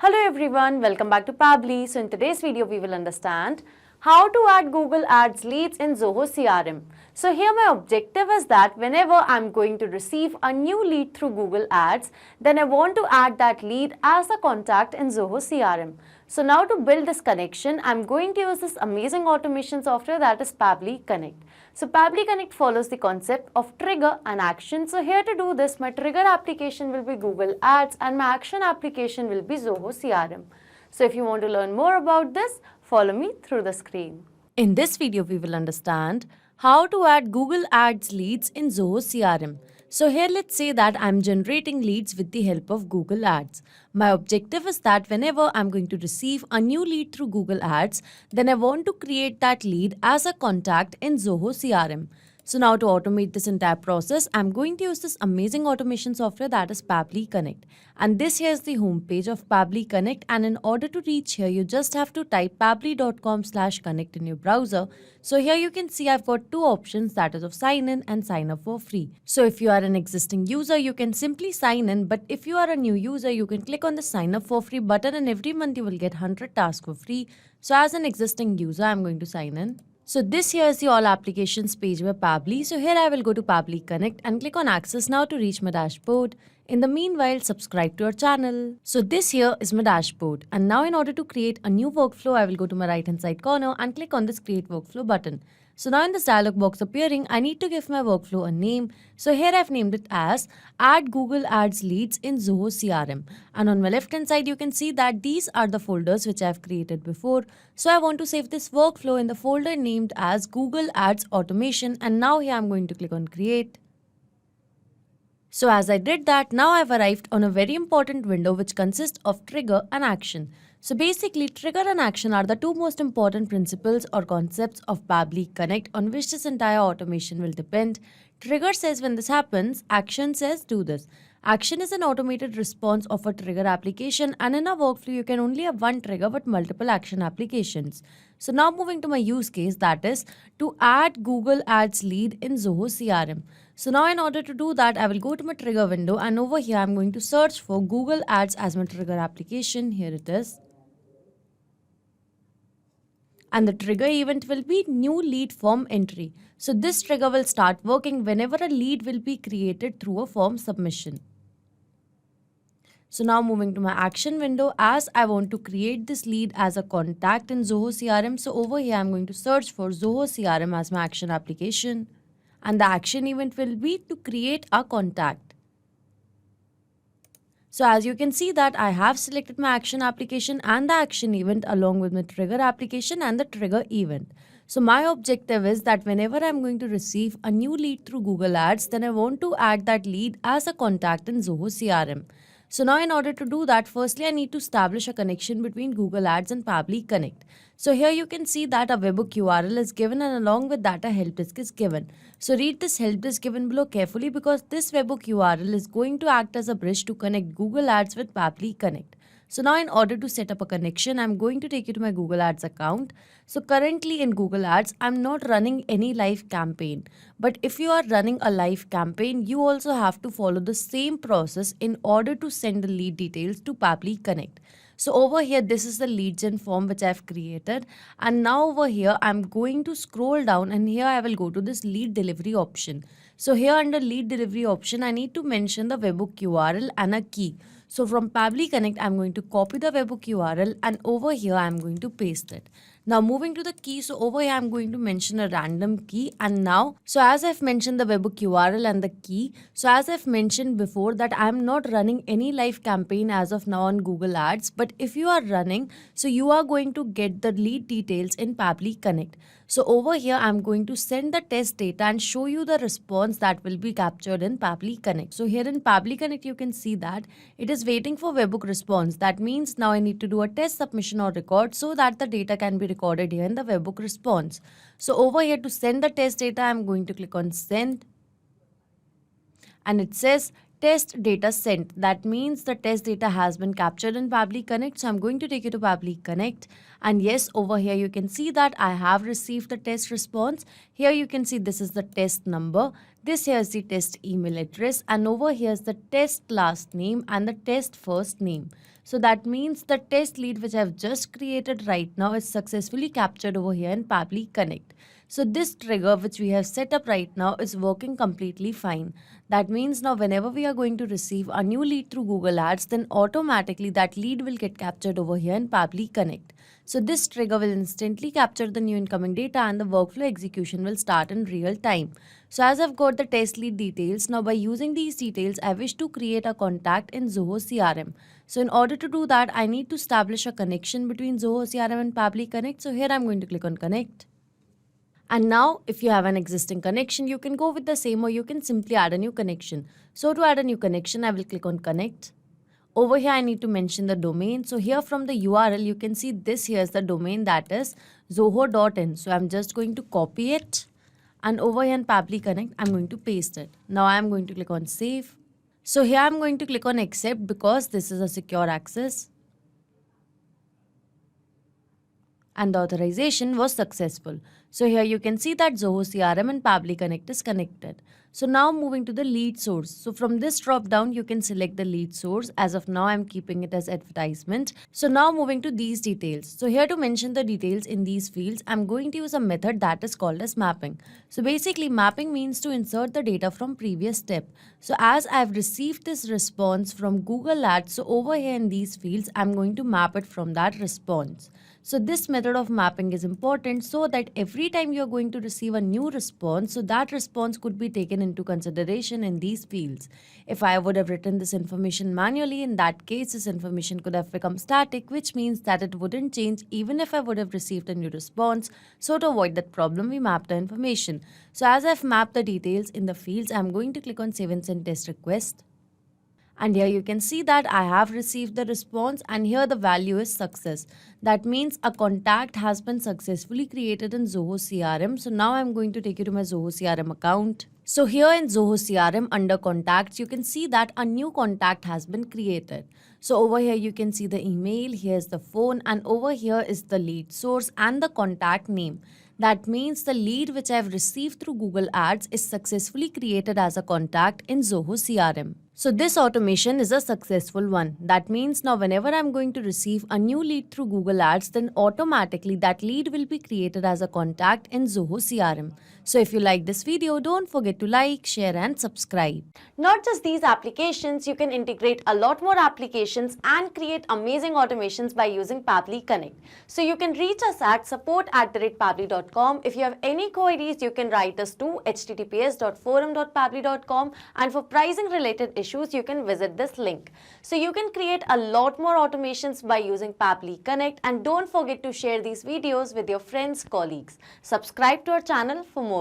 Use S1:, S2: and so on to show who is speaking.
S1: Hello everyone, welcome back to Pabbly. So in today's video we will understand how to add Google Ads leads in Zoho CRM. So here my objective is that whenever I'm going to receive a new lead through Google Ads, then I want to add that lead as a contact in Zoho CRM. So now to build this connection, I'm going to use this amazing automation software that is Pabbly Connect. So Pabbly Connect follows the concept of trigger and action. So here to do this, my trigger application will be Google Ads and my action application will be Zoho CRM. So if you want to learn more about this, follow me through the screen. In this video, we will understand how to add Google Ads leads in Zoho CRM. So here let's say that I'm generating leads with the help of Google Ads. My objective is that whenever I'm going to receive a new lead through Google Ads, then I want to create that lead as a contact in Zoho CRM. So now to automate this entire process, I'm going to use this amazing automation software that is Pabbly Connect. And this here is the homepage of Pabbly Connect, and in order to reach here, you just have to type pabbly.com/connect in your browser. So here you can see I've got two options, that is of sign in and sign up for free. So if you are an existing user, you can simply sign in, but if you are a new user, you can click on the sign up for free button and every month you will get 100 tasks for free. So as an existing user, I'm going to sign in. So this here is the all applications page by Pabbly. So here I will go to Pabbly Connect and click on access now to reach my dashboard. In the meanwhile, subscribe to our channel. So this here is my dashboard. And now in order to create a new workflow, I will go to my right hand side corner and click on this create workflow button. So now in this dialog box appearing, I need to give my workflow a name. So here I've named it as Add Google Ads Leads in Zoho CRM. And on my left hand side, you can see that these are the folders which I've created before. So I want to save this workflow in the folder named as Google Ads Automation. And now here I'm going to click on create. So as I did that, now I've arrived on a very important window which consists of trigger and action. So basically, trigger and action are the two most important principles or concepts of Pabbly Connect on which this entire automation will depend. Trigger says when this happens, action says do this. Action is an automated response of a trigger application, and in a workflow, you can only have one trigger but multiple action applications. So now moving to my use case, that is to add Google Ads lead in Zoho CRM. So now in order to do that, I will go to my trigger window, and over here I'm going to search for Google Ads as my trigger application. Here it is. And the trigger event will be new lead form entry. So this trigger will start working whenever a lead will be created through a form submission. So now moving to my action window, as I want to create this lead as a contact in Zoho CRM. So over here I'm going to search for Zoho CRM as my action application. And the action event will be to create a contact. So as you can see that I have selected my action application and the action event along with my trigger application and the trigger event. So my objective is that whenever I'm going to receive a new lead through Google Ads, then I want to add that lead as a contact in Zoho CRM. So now in order to do that, firstly I need to establish a connection between Google Ads and Pabbly Connect. So here you can see that a webhook URL is given and along with that a help desk is given. So read this help desk given below carefully because this webhook URL is going to act as a bridge to connect Google Ads with Pabbly Connect. So now in order to set up a connection, I'm going to take you to my Google Ads account. So currently in Google Ads, I'm not running any live campaign. But if you are running a live campaign, you also have to follow the same process in order to send the lead details to Pabbly Connect. So over here, this is the lead gen form which I've created. And now over here, I'm going to scroll down and here I will go to this lead delivery option. So here under lead delivery option, I need to mention the webhook URL and a key. So from Pabbly Connect, I'm going to copy the webhook URL and over here, I'm going to paste it. Now moving to the key, so over here, I'm going to mention a random key and now, so as I've mentioned the webhook URL and the key, so as I've mentioned before that I'm not running any live campaign as of now on Google Ads, but if you are running, so you are going to get the lead details in Pabbly Connect. So over here, I'm going to send the test data and show you the response that will be captured in Pabbly Connect. So here in Pabbly Connect, you can see that it is waiting for webhook response. That means now I need to do a test submission or record so that the data can be recorded here in the webhook response. So over here to send the test data, I'm going to click on send. And it says test data sent. That means the test data has been captured in Pabbly Connect. So I'm going to take you to Pabbly Connect. And yes, over here you can see that I have received the test response. Here you can see this is the test number. This here is the test email address, and over here is the test last name and the test first name. So that means the test lead which I have just created right now is successfully captured over here in Pabbly Connect. So this trigger which we have set up right now is working completely fine. That means now whenever we are going to receive a new lead through Google Ads, then automatically that lead will get captured over here in Pabbly Connect. So this trigger will instantly capture the new incoming data and the workflow execution will start in real time. So as I've got the test lead details, now by using these details, I wish to create a contact in Zoho CRM. So in order to do that, I need to establish a connection between Zoho CRM and Pabbly Connect. So here I'm going to click on connect. And now if you have an existing connection, you can go with the same or you can simply add a new connection. So to add a new connection, I will click on connect. Over here, I need to mention the domain. So here from the URL, you can see this here is the domain, that is zoho.in. So I'm just going to copy it. And over here in Pabbly Connect, I'm going to paste it. Now I'm going to click on save. So here I'm going to click on accept because this is a secure access. And the authorization was successful. So here you can see that Zoho CRM and Pabbly Connect is connected. So now moving to the lead source. So from this drop down, you can select the lead source. As of now, I'm keeping it as advertisement. So now moving to these details. So here to mention the details in these fields, I'm going to use a method that is called as mapping. So basically mapping means to insert the data from previous step. So as I've received this response from Google Ads, so over here in these fields, I'm going to map it from that response. So this method of mapping is important so that every time you're going to receive a new response, so that response could be taken into consideration in these fields. If I would have written this information manually, in that case, this information could have become static, which means that it wouldn't change even if I would have received a new response. So to avoid that problem, we map the information. So as I've mapped the details in the fields, I'm going to click on save and send test request. And here you can see that I have received the response and here the value is success. That means a contact has been successfully created in Zoho CRM. So now I'm going to take you to my Zoho CRM account. So here in Zoho CRM under contacts, you can see that a new contact has been created. So over here you can see the email, here's the phone, and over here is the lead source and the contact name. That means the lead which I've received through Google Ads is successfully created as a contact in Zoho CRM. So this automation is a successful one. That means now whenever I'm going to receive a new lead through Google Ads, then automatically that lead will be created as a contact in Zoho CRM. So if you like this video, don't forget to like, share and subscribe. Not just these applications, you can integrate a lot more applications and create amazing automations by using Pabbly Connect. So you can reach us at support@pabbly.com. If you have any queries, you can write us to https://forum.pabbly.com, and for pricing related issues, you can visit this link. So you can create a lot more automations by using Pabbly Connect, and don't forget to share these videos with your friends, colleagues. Subscribe to our channel for more.